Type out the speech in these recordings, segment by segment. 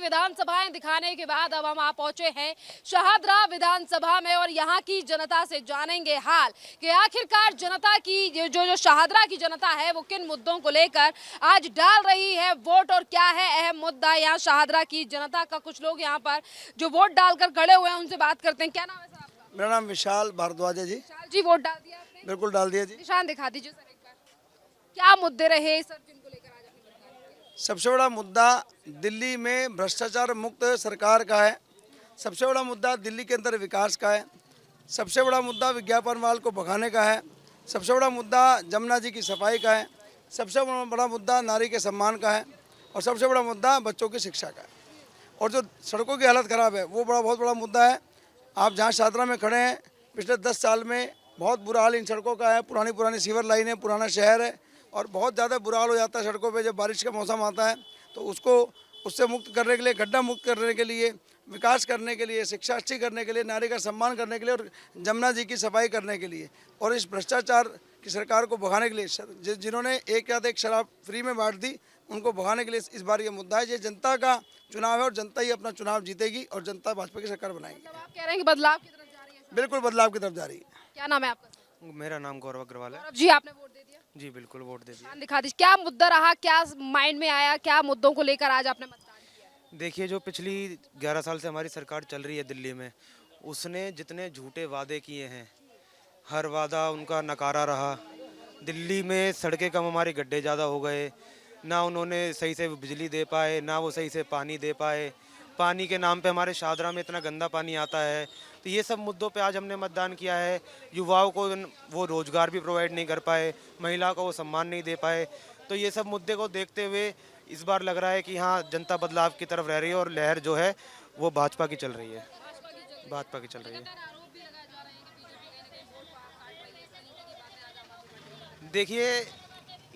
विधानसभाएं दिखाने के बाद अब हम आ पहुंचे हैं शाहदरा विधानसभा में और यहाँ की जनता से जानेंगे हाल कि आखिरकार जनता की जो शाहदरा की जनता है वो किन मुद्दों को लेकर आज डाल रही है वोट और क्या है अहम मुद्दा यहाँ शाहदरा की जनता का। कुछ लोग यहाँ पर जो वोट डालकर खड़े हुए हैं उनसे बात करते हैं। क्या नाम है सर आपका? मेरा नाम विशाल भारद्वाज है जी। विशाल जी, वोट डाल दिया आपने? बिल्कुल डाल दिया जी। निशान दिखा दीजिए सर एक बार। क्या मुद्दे रहे सर जिनको लेकर आज आपने मतदान किया? सबसे बड़ा मुद्दा दिल्ली में भ्रष्टाचार मुक्त सरकार का है। सबसे बड़ा मुद्दा दिल्ली के अंदर विकास का है। सबसे बड़ा मुद्दा विज्ञापन माल को भगाने का है। सबसे बड़ा मुद्दा जमुना जी की सफाई का है। सबसे बड़ा मुद्दा नारी के सम्मान का है और सबसे बड़ा मुद्दा बच्चों की शिक्षा का है। और जो सड़कों की हालत ख़राब है वो बहुत बड़ा मुद्दा है। आप जहाँ शाहदरा में खड़े हैं, पिछले 10 साल में बहुत बुरा हाल इन सड़कों का है। पुरानी सीवर लाइन है, पुराना शहर है और बहुत ज़्यादा बुरा हाल हो जाता है सड़कों पे जब बारिश का मौसम आता है। तो उससे मुक्त करने के लिए, गड्ढा मुक्त करने के लिए, विकास करने के लिए, शिक्षा अच्छी करने के लिए, नारी का सम्मान करने के लिए और जमुना जी की सफाई करने के लिए और इस भ्रष्टाचार की सरकार को भगाने के लिए, जिन्होंने एक या एक शराब फ्री में बांट दी, उनको भगाने के लिए इस बार ये मुद्दा है। ये जनता का चुनाव है और जनता ही अपना चुनाव जीतेगी और जनता भाजपा की सरकार बनाएगी। मतलब आप कह रहे हैं कि बदलाव की तरफ जा रही है? बिल्कुल बदलाव की तरफ जा रही है। क्या नाम है आपका? मेरा नाम गौरव अग्रवाल है। गौरव जी, आपने वोट दे दिया? जी बिल्कुल वोट दे दिया। निशान दिखा दीजिए। क्या मुद्दा रहा, क्या माइंड में आया, क्या मुद्दों को लेकर आज आपने मतदान किया? देखिए, जो पिछली 11 साल से हमारी सरकार चल रही है दिल्ली में, उसने जितने झूठे वादे किए हैं, हर वादा उनका नकारा रहा। दिल्ली में सड़कें कम, हमारे गड्ढे ज़्यादा हो गए। ना उन्होंने सही से बिजली दे पाए, ना वो सही से पानी दे पाए। पानी के नाम पे हमारे शाहदरा में इतना गंदा पानी आता है। तो ये सब मुद्दों पे आज हमने मतदान किया है। युवाओं को वो रोज़गार भी प्रोवाइड नहीं कर पाए, महिलाओं को वो सम्मान नहीं दे पाए। तो ये सब मुद्दे को देखते हुए इस बार लग रहा है कि हाँ, जनता बदलाव की तरफ रह रही है और लहर जो है वो भाजपा की चल रही है। भाजपा की चल रही है। देखिए,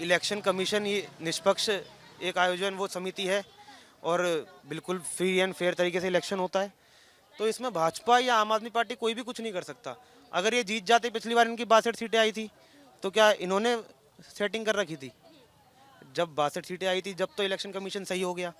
इलेक्शन कमीशन ये निष्पक्ष एक आयोजन, वो समिति है और बिल्कुल फ्री एंड फेयर तरीके से इलेक्शन होता है। तो इसमें भाजपा या आम आदमी पार्टी कोई भी कुछ नहीं कर सकता। अगर ये जीत जाते, पिछली बार इनकी 62 सीटें आई थी, तो क्या इन्होंने सेटिंग कर रखी थी? जब 62 सीटें आई थी जब तो इलेक्शन कमीशन सही हो गया।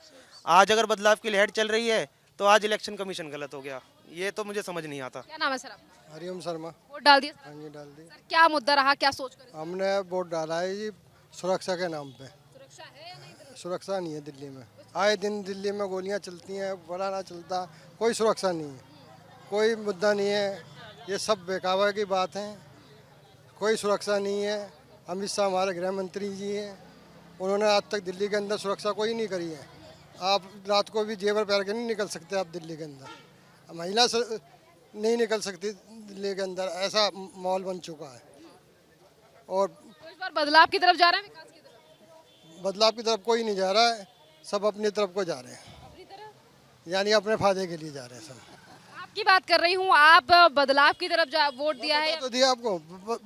आज अगर बदलाव की लहर चल रही है तो आज इलेक्शन कमीशन गलत हो गया। ये तो मुझे समझ नहीं आता। क्या नाम है सर आपका? हरिओम शर्मा। वोट डाल दिया? हाँ जी, डाल दी। सर, क्या मुद्दा रहा, क्या सोच कर? हमने वोट डाला है जी सुरक्षा के नाम पे। सुरक्षा है या नहीं? सुरक्षा नहीं है दिल्ली में। आए दिन दिल्ली में गोलियां चलती हैं, बड़ा ना चलता, कोई सुरक्षा नहीं है, कोई मुद्दा नहीं है। ये सब बेकावा की बात है। कोई सुरक्षा नहीं है। अमित शाह हमारे गृह मंत्री जी हैं, उन्होंने आज तक दिल्ली के अंदर सुरक्षा कोई नहीं करी है। आप रात को भी जेवर पहन के नहीं निकल सकते आप दिल्ली के अंदर। महिला नहीं निकल सकती दिल्ली के अंदर, ऐसा माहौल बन चुका है। और तो इस बार बदलाव की तरफ जा रहे हैं, विकास की तरफ? बदलाव की तरफ कोई नहीं जा रहा है, सब अपनी तरफ को जा रहे हैं, अपनी तरफ? यानी अपने फायदे के लिए जा रहे हैं सब। आपकी बात कर रही हूँ, आप बदलाव की तरफ वोट दिया है? तो दिया आपको,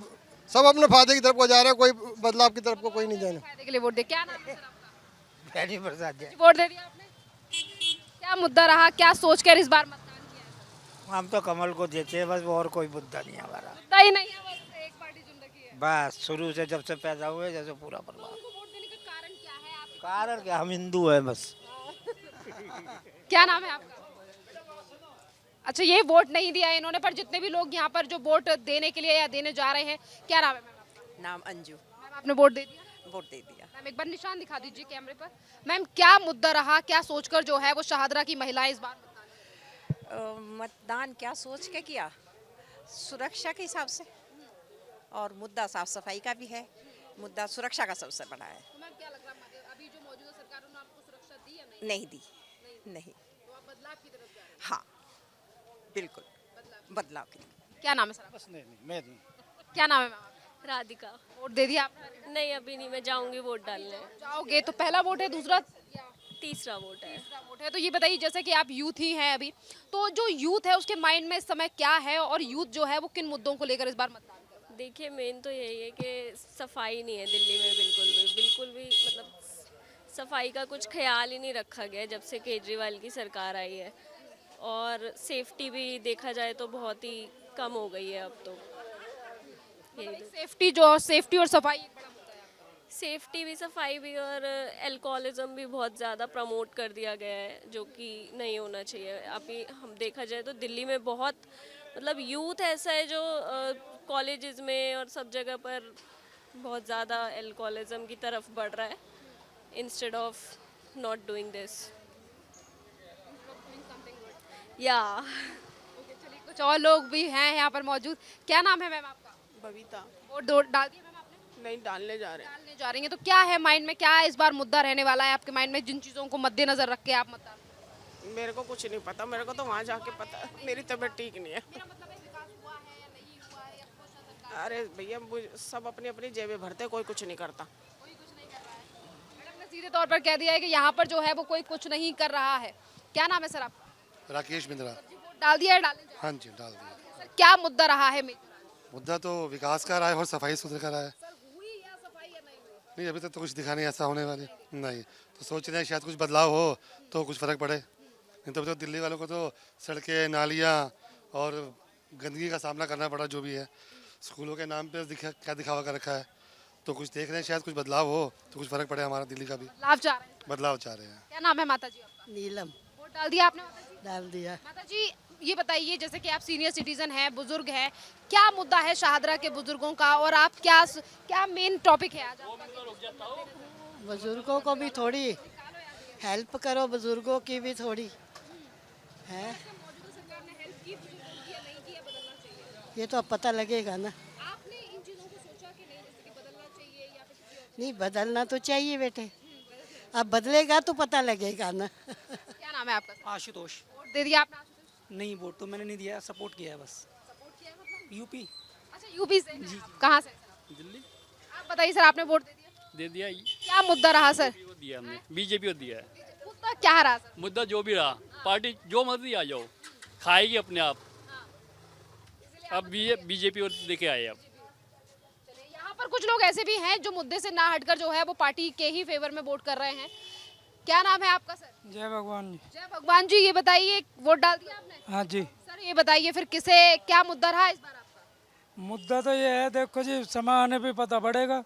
सब अपने फायदे की तरफ को जा रहे हैं, कोई बदलाव की तरफ को कोई नहीं जाने। फायदे के लिए वोट दे। क्या नाम है सर आपका? बैनी प्रसाद जी। वोट दे दिया आपने? क्या मुद्दा रहा, क्या सोच कर इस बार मतदान किया? हम तो कमल को देते हैं बस, और कोई मुद्दा नहीं है हमारा। मुद्दा ही नहीं है, बस एक पार्टी चुन रखी है। बस शुरू से जब से पैदा हुए जैसे पूरा परिवार। उनको वोट देने का कारण क्या है आपके? कारण क्या, हम हिंदू हैं बस। क्या नाम है आपका? अच्छा, ये वोट नहीं दिया है इन्होंने, पर जितने भी लोग यहाँ पर जो वोट देने के लिए या देने जा रहे हैं, क्या नाम है मैम आपका? नाम अंजू। मैम, आपने वोट दे दिया? वोट दे दिया। मैम, एक बार निशान दिखा दीजिए कैमरे पर। मैम, क्या मुद्दा रहा, क्या सोचकर जो है वो शाहदरा की महिलाएं इस बार मतदान क्या सोच के किया? सुरक्षा के हिसाब से, और मुद्दा साफ सफाई का भी है, मुद्दा सुरक्षा का सबसे बड़ा है। तो मैम, क्या लग रहा है अभी जो मौजूदा सरकार ने आपको सुरक्षा दी या नहीं? नहीं दी, नहीं। तो आप बदलाव की तरफ जा रहे हैं? हाँ बिल्कुल, बदलाव की। क्या नाम है सर आपका? बस नहीं। क्या नाम है मैम आपका? राधिका। वोट दे दिया आपने? नहीं, अभी नहीं, मैं जाऊंगी वोट डालने। जाओगे तो पहला वोट है, दूसरा तीसरा वोट है। तीसरा वोट है। तो ये बताइए, जैसे कि आप यूथ ही हैं अभी, तो जो यूथ है उसके माइंड में इस समय क्या है और यूथ जो है वो किन मुद्दों को लेकर इस बार मतदान कर रहा है? देखिए, मेन तो यही है कि सफाई नहीं है दिल्ली में, बिल्कुल भी मतलब सफाई का कुछ ख्याल ही नहीं रखा गया जब से केजरीवाल की सरकार आई है। और सेफ्टी भी देखा जाए तो बहुत ही कम हो गई है अब तो। सेफ्टी और सफाई एक बड़ा मुद्दा है। सेफ्टी भी, सफाई भी, और अल्कोहलिज्म भी बहुत ज़्यादा प्रमोट कर दिया गया है, जो कि नहीं होना चाहिए। अभी हम देखा जाए तो दिल्ली में बहुत मतलब यूथ ऐसा है जो कॉलेजेस में और सब जगह पर बहुत ज़्यादा अल्कोहलिज्म की तरफ बढ़ रहा है, instead of not doing this. या कुछ और लोग भी हैं यहाँ पर मौजूद। क्या नाम है मैम आपका? बबीता। वोट डाल दिया मैम आपने? नहीं, डालने जा रहे हैं। डालने जा रही हैं, तो क्या है माइंड में, क्या इस बार मुद्दा रहने वाला है आपके माइंड में, जिन चीज़ों को मद्देनजर रख के आप मतदान? मेरे को कुछ नहीं पता, मेरे को तो वहाँ जाके पता। मेरी तबीयत ठीक नहीं है। अरे भैया, सब अपनी अपनी जेबें भरते, कोई कुछ नहीं करता। मैडम ने सीधे तौर पर कह दिया है कि यहाँ पर जो है वो कोई कुछ नहीं कर रहा है। क्या नाम है सर आपका? राकेश बिंद्रा। वोट डाल दिया है? डालने जा रहे हाँ जी, डाल दिया। हैं। सर क्या मुद्दा रहा है मुद्दा तो विकास का रहा है और सफाई सुथरा का रहा है। सर हुई या सफाई या नहीं हुई? नहीं, अभी तक तो कुछ दिखा नहीं ऐसा होने वाले। नहीं, तो सोच रहे हैं शायद कुछ बदलाव हो तो कुछ फ़र्क पड़े। नहीं तो अभी तो दिल्ली वालों को तो सड़कें, नालियाँ और गंदगी का सामना करना पड़ा। जो भी है स्कूलों के नाम पे क्या दिखावा कर रखा है। तो कुछ देख रहे हैं, शायद कुछ बदलाव हो तो कुछ फ़र्क पड़े हमारा दिल्ली का भी। लाभ चाह रहे हैं? बदलाव चाह रहे हैं। क्या नाम है माता जी आपका? नीलम। वोट डाल दिया आपने माता जी? डाल दिया। माता जी ये बताइए, जैसे कि आप सीनियर सिटीजन हैं, बुजुर्ग हैं, क्या मुद्दा है शाहदरा के बुजुर्गों का, और आप क्या मेन टॉपिक है आज आपका? बुजुर्गों को भी थोड़ी हेल्प करो, बुजुर्गों की भी थोड़ी है। ये तो अब पता लगेगा ना। आपने इन चीजों को सोचा कि नहीं, जैसे कि बदलना चाहिए या फिर किसी और? नहीं, बदलना तो चाहिए बेटे, अब बदलेगा तो पता लगेगा ना। क्या नाम है आपका? आशुतोष। वोट दे दिया आपने? आशुतोष नहीं, वोट तो मैंने नहीं दिया, सपोर्ट किया है बस। सपोर्ट किया है मतलब? यूपी। अच्छा, यूपी से? जी। कहाँ से? दिल्ली। आप बताइए सर, आपने वोट दे दिया? दे दिया। क्या मुद्दा रहा सर? वो दिया हमने, बीजेपी को दिया है। मुद्दा क्या रहा सर? मुद्दा जो भी रहा, पार्टी जो मर्जी आ जाओ, खाएगी अपने आप। अब बीजेपी को देके आए अब। चलिए, यहाँ पर कुछ लोग ऐसे भी हैं जो मुद्दे से ना हटकर जो है वो पार्टी के ही फेवर में वोट कर रहे हैं। क्या नाम है आपका सर? जय भगवान जी। जय भगवान जी। ये बताइए, वोट डाल दिया आपने? हाँ जी। सर ये बताइए फिर किसे क्या मुद्दा रहा इस बार आपका? मुद्दा तो ये है, देखो जी, समय आने पे पता पड़ेगा।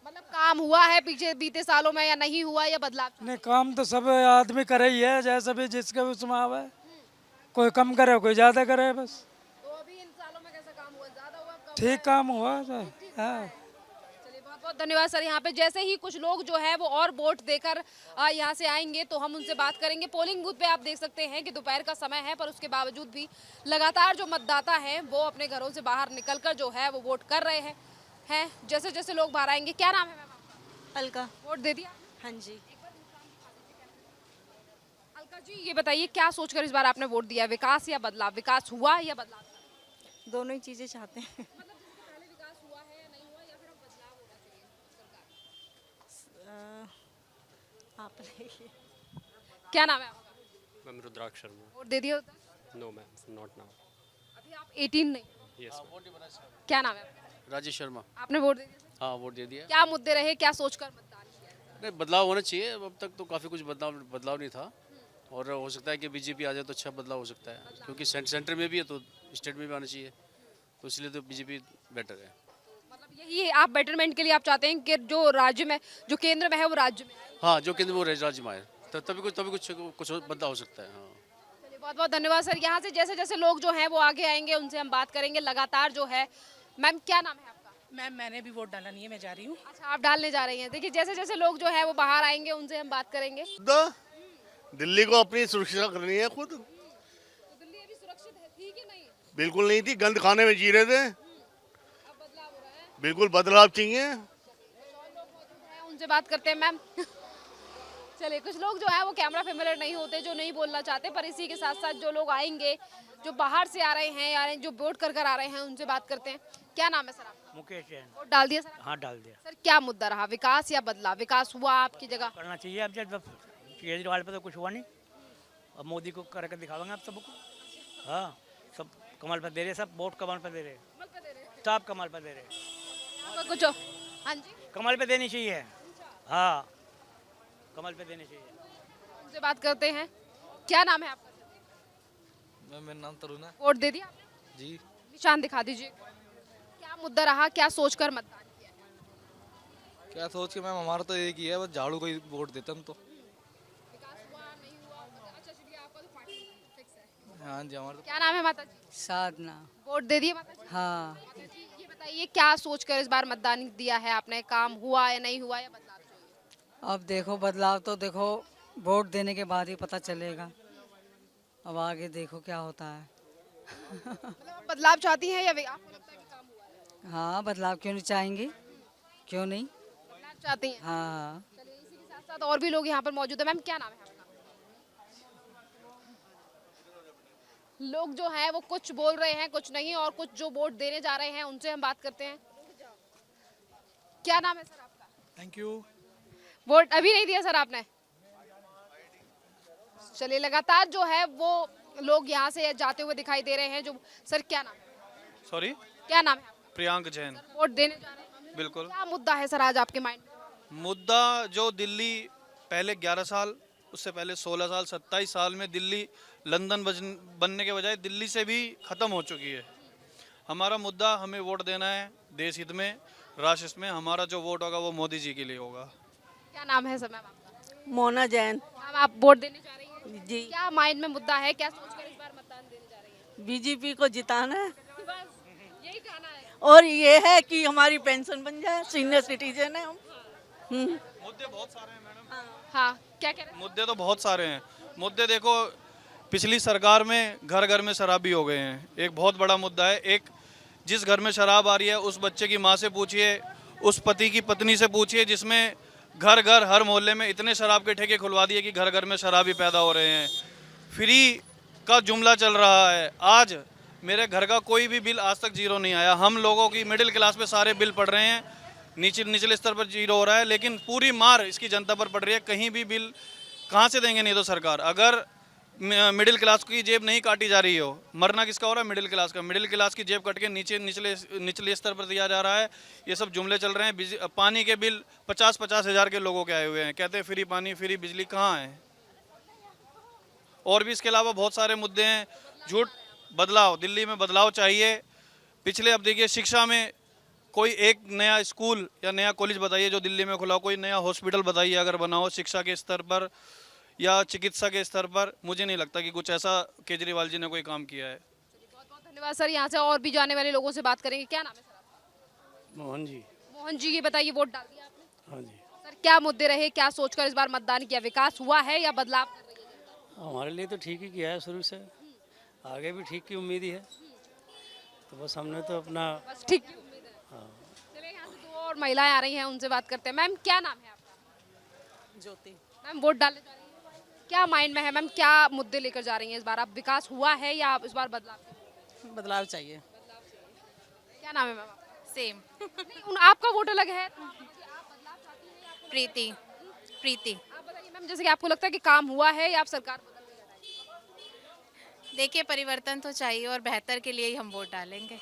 मतलब काम हुआ है पीछे बीते सालों में या नहीं हुआ, या बदलाव? नहीं, काम तो सब आदमी करे ही है, जैसे भी जिसके उसमें आवे। कोई कम करे, कोई ज़्यादा करे, बस। तो अभी इन सालों में कैसा काम हुआ? ज्यादा हुआ, कम? ठीक काम हुआ है। हाँ। चलिए, बहुत बहुत धन्यवाद सर। यहाँ पे जैसे ही कुछ लोग जो है वो और वोट देकर यहाँ से आएंगे तो हम उनसे बात करेंगे। पोलिंग बूथ पे आप देख सकते हैं कि दोपहर का समय है, पर उसके बावजूद भी लगातार जो मतदाता हैं वो अपने घरों से बाहर निकलकर जो है वो वोट कर रहे हैं। जैसे जैसे लोग बाहर आएंगे। क्या नाम है मैम? अलका। वोट दे दिया? हाँ जी। अलका जी ये बताइए, क्या सोचकर इस बार आपने वोट दिया? विकास या बदलाव? विकास हुआ या बदलाव? दोनों ही चीज़ें चाहते हैं। मतलब जिससे पहले विकास हुआ है या नहीं हुआ, या फिर अब बदलाव होना चाहिए सरकार? आप क्या नाम है आपका? मैम रुद्राक्ष शर्मा। वोट दे दिया? No ma'am, not now. अभी आप 18 नहीं? यस। क्या नाम है आपका? राजेश शर्मा। आपने वोट दे दिया? हाँ, वोट दे दिया। क्या मुद्दे रहे, क्या सोचकर मतदान किया? नहीं, बदलाव होना चाहिए। अब तक तो काफ़ी कुछ बदलाव नहीं था, और हो सकता है कि बीजेपी आ जाए तो अच्छा बदलाव हो सकता है, क्योंकि सेंटर में भी है तो स्टेट में भी आना चाहिए, तो इसलिए तो बीजेपी बेटर है। मतलब यही है, आप बेटरमेंट के लिए आप चाहते हैं कि जो राज्य में, जो केंद्र में है वो राज्य में आए? हाँ, जो केंद्र वो राज्य में आए, तभी कुछ बदलाव हो सकता है। हाँ, चलिए, बहुत बहुत धन्यवाद सर। यहाँ से जैसे जैसे लोग जो हैं वो आगे आएंगे उनसे हम बात करेंगे लगातार जो है। मैम क्या नाम है आपका? मैम, मैंने भी वोट डाला नहीं है, मैं जा रही हूँ। अच्छा, आप डालने जा रही हैं। देखिए जैसे जैसे लोग जो है वो बाहर आएंगे उनसे हम बात करेंगे। दिल्ली को अपनी सुरक्षा करनी है खुद। तो दिल्ली अभी सुरक्षित है, थी कि नहीं? बिल्कुल नहीं थी, गंद खाने में जी रहे थे। अब बदलाव हो रहा है। बिल्कुल बदलाव चाहिए। और लोग मौजूद हैं, उनसे बात करते हैं। मैम चलिए, कुछ लोग जो है वो कैमरा फेमिलियर नहीं होते, जो नहीं बोलना चाहते, पर इसी के साथ साथ जो लोग आएंगे, जो बाहर से आ रहे हैं या जो वोट कर आ रहे हैं, उनसे बात करते हैं। क्या नाम है सर आपका? मुकेश जैन। वोट डाल दिया सर? हाँ, डाल दिया। सर क्या मुद्दा रहा, विकास या बदलाव? विकास हुआ आपकी जगह? करना चाहिए। अब जब केजरीवाल पे तो कुछ हुआ नहीं, अब मोदी को करके दिखावेंगे आप सबको। हाँ, सब कमल पर दे रहे, सब वोट कमल पर दे रहे, सब कमल पर दे रहे। कुछ हो? हाँ जी, कमल पे देनी चाहिए। हाँ, कमल पे देनी चाहिए। उनसे बात करते हैं। क्या नाम है आपका? मेरा नाम तरुण है। वोट दे दिया आपने? जी। निशान दिखा दीजिए। क्या मुद्दा रहा, क्या सोचकर मतदान किया? क्या सोच के मैम, हमारा तो एक ही है, बस झाड़ू को ही वोट देते हम तो। हाँ जी, हमारा क्या नाम है माता जी? साधना। वोट दे दिए माता जी? हाँ, माता जी ये बताइए क्या सोचकर इस बार मतदान दिया है आपने? काम हुआ या नहीं हुआ या बदलाव चाहिए? अब देखो बदलाव तो देखो वोट देने के बाद ही पता चलेगा। अब आगे देखो क्या होता है। मतलब आप बदलाव चाहती हैं या आपको लगता है कि काम हुआ है? हाँ, बदलाव क्यों नहीं चाहेंगे, क्यों नहीं। बदलाव चाहती हैं? हाँ, चलिए इसी के साथ साथ और भी लोग यहाँ पर मौजूद है। मैम क्या नाम है आपका? लोग जो हैं वो कुछ बोल रहे हैं, कुछ नहीं, और कुछ जो वोट देने जा रहे हैं उनसे हम बात करते हैं। क्या नाम है सर आपका? Thank you. वोट अभी नहीं दिया सर आपने? चलिए लगातार जो है वो लोग यहाँ से जाते हुए दिखाई दे रहे हैं। जो सर क्या नाम है? सॉरी, क्या नाम है आपका? प्रियांक जैन। वोट देने जा रहे हैं, बिल्कुल। क्या मुद्दा है सर आज आपके माइंड में? मुद्दा जो दिल्ली पहले 11 साल, उससे पहले 16 साल, 27 साल में दिल्ली लंदन बनने के बजाय दिल्ली से भी ख़त्म हो चुकी है। हमारा मुद्दा, हमें वोट देना है देश हित में, राष्ट्र हित में। हमारा जो वोट होगा वो मोदी जी के लिए होगा। क्या नाम है सर मैम आपका? मोना जैन। मैम आप वोट देने जा रही हैं? जी। क्या माइंड में मुद्दा है? क्या सोचकर इस बार मतदान देने जा रही हैं? बीजेपी को जिताना है बस यही कहना है। और ये है कि हमारी पेंशन बन जाए, सीनियर सिटीजन है हम। मुद्दे बहुत सारे हैं मैडम। हाँ क्या कह रहे हैं? मुद्दे तो बहुत सारे हैं। मुद्दे देखो, पिछली सरकार में घर घर में शराबी हो गए हैं, एक बहुत बड़ा मुद्दा है। एक, जिस घर में शराब आ रही है उस बच्चे की माँ से पूछिए, उस पति की पत्नी से पूछिए, जिसमें घर घर हर मोहल्ले में इतने शराब के ठेके खुलवा दिए कि घर घर में शराबी पैदा हो रहे हैं। फ्री का जुमला चल रहा है। आज मेरे घर का कोई भी बिल आज तक जीरो नहीं आया। हम लोगों की मिडिल क्लास पे सारे बिल पड़ रहे हैं, निचले स्तर पर जीरो हो रहा है, लेकिन पूरी मार इसकी जनता पर पड़ रही है। कहीं भी बिल कहाँ से देंगे? नहीं तो सरकार, अगर मिडिल क्लास की जेब नहीं काटी जा रही हो, मरना किसका हो रहा है? मिडिल क्लास का। मिडिल क्लास की जेब कट के निचले स्तर पर दिया जा रहा है। ये सब जुमले चल रहे हैं। पानी के बिल 50-50 हज़ार के लोगों के आए हुए हैं, कहते हैं फ्री पानी फ्री बिजली। कहाँ है? और भी इसके अलावा बहुत सारे मुद्दे हैं। झूठ बदलाव, दिल्ली में बदलाव चाहिए। पिछले, अब देखिए, शिक्षा में कोई एक नया स्कूल या नया कॉलेज बताइए जो दिल्ली में खुला हो, कोई नया हॉस्पिटल बताइए अगर बना हो शिक्षा के स्तर पर या चिकित्सा के स्तर पर। मुझे नहीं लगता कि कुछ ऐसा केजरीवाल जी ने कोई काम किया है। बहुत बहुत धन्यवाद सर। यहाँ से और भी जाने वाले लोगों से बात करेंगे। क्या नाम है सर आपका? मोहन जी। मोहन जी ये बताइए, वोट डाल दिया आपने? हाँ जी। सर क्या मुद्दे रहे, क्या सोचकर इस बार मतदान किया? विकास हुआ है या बदलाव कर रही है जनता? हमारे लिए तो ठीक ही किया है शुरू से, आगे भी ठीक की उम्मीद ही है। तो बस हमने तो अपना बस ठीक की उम्मीद है। हाँ। चलिए यहाँ से दो और महिलाएं आ रही हैं, उनसे बात करते हैं। मैम क्या नाम है आपका? ज्योति। मैम वोट डालने जा रही हैं, क्या माइंड में है मैम? क्या मुद्दे लेकर जा रही हैं इस बार आप? विकास हुआ है या आप इस बार बदलाव? बदलाव चाहिए। क्या नाम है मैम आपका? सेम। नहीं, आपका वोट अलग है। प्रीति। प्रीति। आप बताइए मैम, जैसे कि आपको लगता है कि काम हुआ है या आप सरकार बदल गई है? देखिए, परिवर्तन तो चाहिए और बेहतर के लिए ही हम वोट डालेंगे।